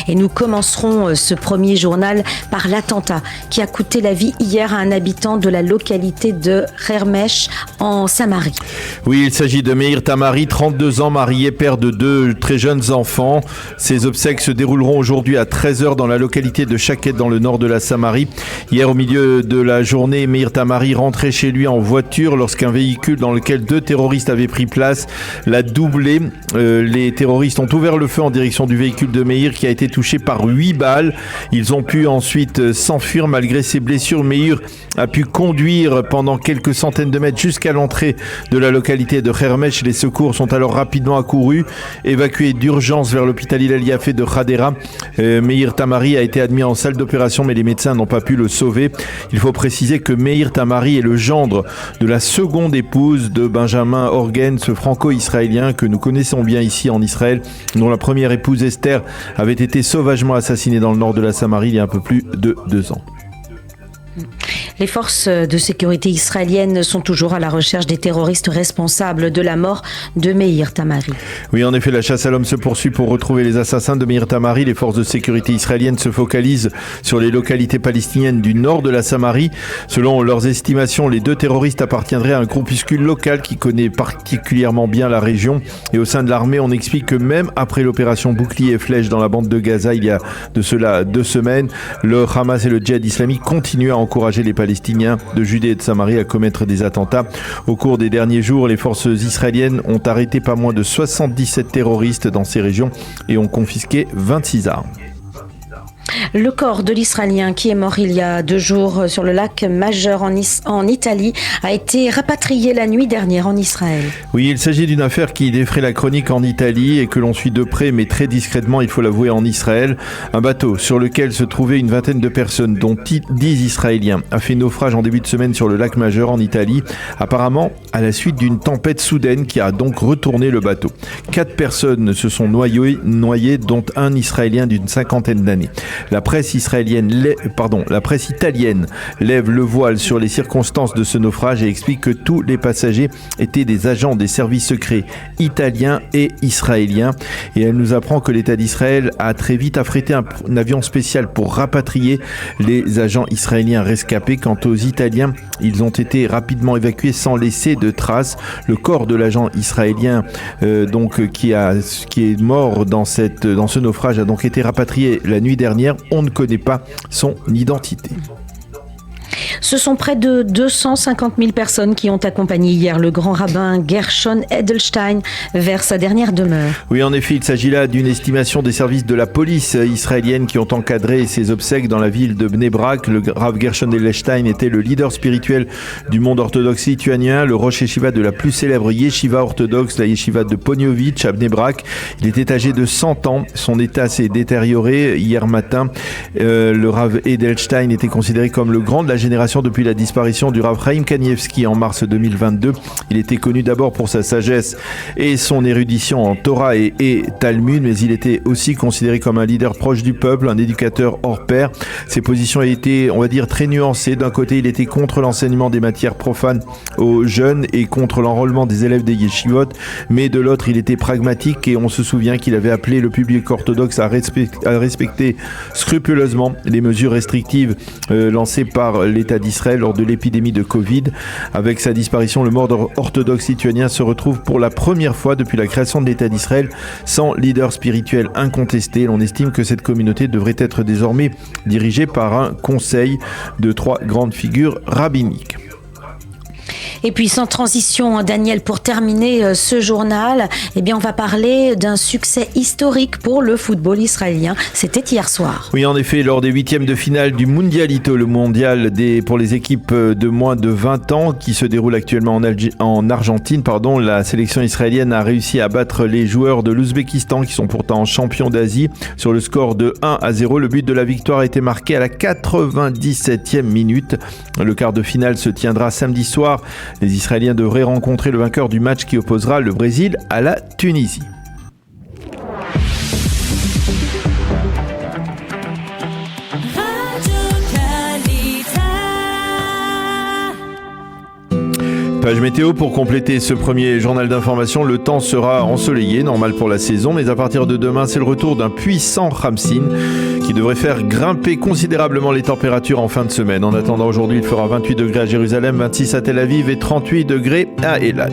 Et nous commencerons ce premier journal par l'attentat qui a coûté la vie hier à un habitant de la localité de Hermesh en Samarie. Oui, il s'agit de Meir Tamari, 32 ans, marié, père de 2 très jeunes enfants. Ses obsèques se dérouleront aujourd'hui à 13h dans la localité de Shaket dans le nord de la Samarie. Hier, au milieu de la journée, Meir Tamari rentrait chez lui en voiture lorsqu'un véhicule dans lequel 2 terroristes avaient pris place l'a doublé. Les terroristes ont ouvert le feu en direction du véhicule de Meir qui a été touché par 8 balles. Ils ont pu ensuite s'enfuir malgré ses blessures. Meir a pu conduire pendant quelques centaines de mètres jusqu'à l'entrée de la localité de Hermesh. Les secours sont alors rapidement accourus, évacués d'urgence vers l'hôpital Hillel Yafé de Hadera. Meir Tamari a été admis en salle d'opération, mais les médecins n'ont pas pu le sauver. Il faut préciser que Meir Tamari est le gendre de la seconde épouse de Benjamin Orgen, ce franco-israélien que nous connaissons bien ici en Israël, dont la première épouse Esther avait été sauvagement assassinée dans le nord de la Samarie il y a un peu plus de 2 ans. Les forces de sécurité israéliennes sont toujours à la recherche des terroristes responsables de la mort de Meir Tamari. Oui, en effet, la chasse à l'homme se poursuit pour retrouver les assassins de Meir Tamari. Les forces de sécurité israéliennes se focalisent sur les localités palestiniennes du nord de la Samarie. Selon leurs estimations, les 2 terroristes appartiendraient à un groupuscule local qui connaît particulièrement bien la région. Et au sein de l'armée, on explique que même après l'opération Bouclier et Flèche dans la bande de Gaza, il y a de cela 2 semaines, le Hamas et le djihad islamique continuent à encourager les Palestiniens de Judée et de Samarie à commettre des attentats. Au cours des derniers jours, les forces israéliennes ont arrêté pas moins de 77 terroristes dans ces régions et ont confisqué 26 armes. Le corps de l'Israélien qui est mort il y a 2 jours sur le lac Majeur en Italie a été rapatrié la nuit dernière en Israël. Oui, il s'agit d'une affaire qui défraie la chronique en Italie et que l'on suit de près, mais très discrètement, il faut l'avouer, en Israël. Un bateau sur lequel se trouvaient une vingtaine de personnes, dont 10 Israéliens, a fait naufrage en début de semaine sur le lac Majeur en Italie, apparemment à la suite d'une tempête soudaine qui a donc retourné le bateau. 4 personnes se sont noyées, dont un Israélien d'une 50aine d'années. La presse italienne lève le voile sur les circonstances de ce naufrage et explique que tous les passagers étaient des agents des services secrets italiens et israéliens. Et elle nous apprend que l'État d'Israël a très vite affrété un avion spécial pour rapatrier les agents israéliens rescapés. Quant aux Italiens, ils ont été rapidement évacués sans laisser de traces. Le corps de l'agent israélien qui est mort dans ce naufrage a donc été rapatrié la nuit dernière. On ne connaît pas son identité. Ce sont près de 250 000 personnes qui ont accompagné hier le grand rabbin Gershon Edelstein vers sa dernière demeure. Oui, en effet, il s'agit là d'une estimation des services de la police israélienne qui ont encadré ses obsèques dans la ville de Bnei Brak. Le Rav Gershon Edelstein était le leader spirituel du monde orthodoxe lituanien, le Rosh Yeshiva de la plus célèbre yeshiva orthodoxe, la yeshiva de Poniovitch à Bnei Brak. Il était âgé de 100 ans. Son état s'est détérioré hier matin. Le Rav Edelstein était considéré comme le grand de la génération depuis la disparition du Rav Chaim Kanievski en mars 2022. Il était connu d'abord pour sa sagesse et son érudition en Torah et Talmud, mais il était aussi considéré comme un leader proche du peuple, un éducateur hors pair. Ses positions étaient, on va dire, très nuancées. D'un côté, il était contre l'enseignement des matières profanes aux jeunes et contre l'enrôlement des élèves des yeshivot, mais de l'autre, il était pragmatique et on se souvient qu'il avait appelé le public orthodoxe à respecter scrupuleusement les mesures restrictives lancées par l'État d'Israël lors de l'épidémie de Covid. Avec sa disparition, le monde orthodoxe lituanien se retrouve pour la première fois depuis la création de l'État d'Israël sans leader spirituel incontesté. L'on estime que cette communauté devrait être désormais dirigée par un conseil de 3 grandes figures rabbiniques. Et puis sans transition, Daniel, pour terminer ce journal, on va parler d'un succès historique pour le football israélien. C'était hier soir. Oui, en effet, lors des 8e de finale du Mundialito, le mondial pour les équipes de moins de 20 ans qui se déroule actuellement en Argentine, la sélection israélienne a réussi à battre les joueurs de l'Ouzbékistan qui sont pourtant champions d'Asie sur le score de 1-0. Le but de la victoire a été marqué à la 97e minute. Le quart de finale se tiendra samedi soir. Les Israéliens devraient rencontrer le vainqueur du match qui opposera le Brésil à la Tunisie. Page météo pour compléter ce premier journal d'information. Le temps sera ensoleillé, normal pour la saison, mais à partir de demain, c'est le retour d'un puissant Khamsin qui devrait faire grimper considérablement les températures en fin de semaine. En attendant, aujourd'hui, il fera 28 degrés à Jérusalem, 26 à Tel Aviv et 38 degrés à Eilat.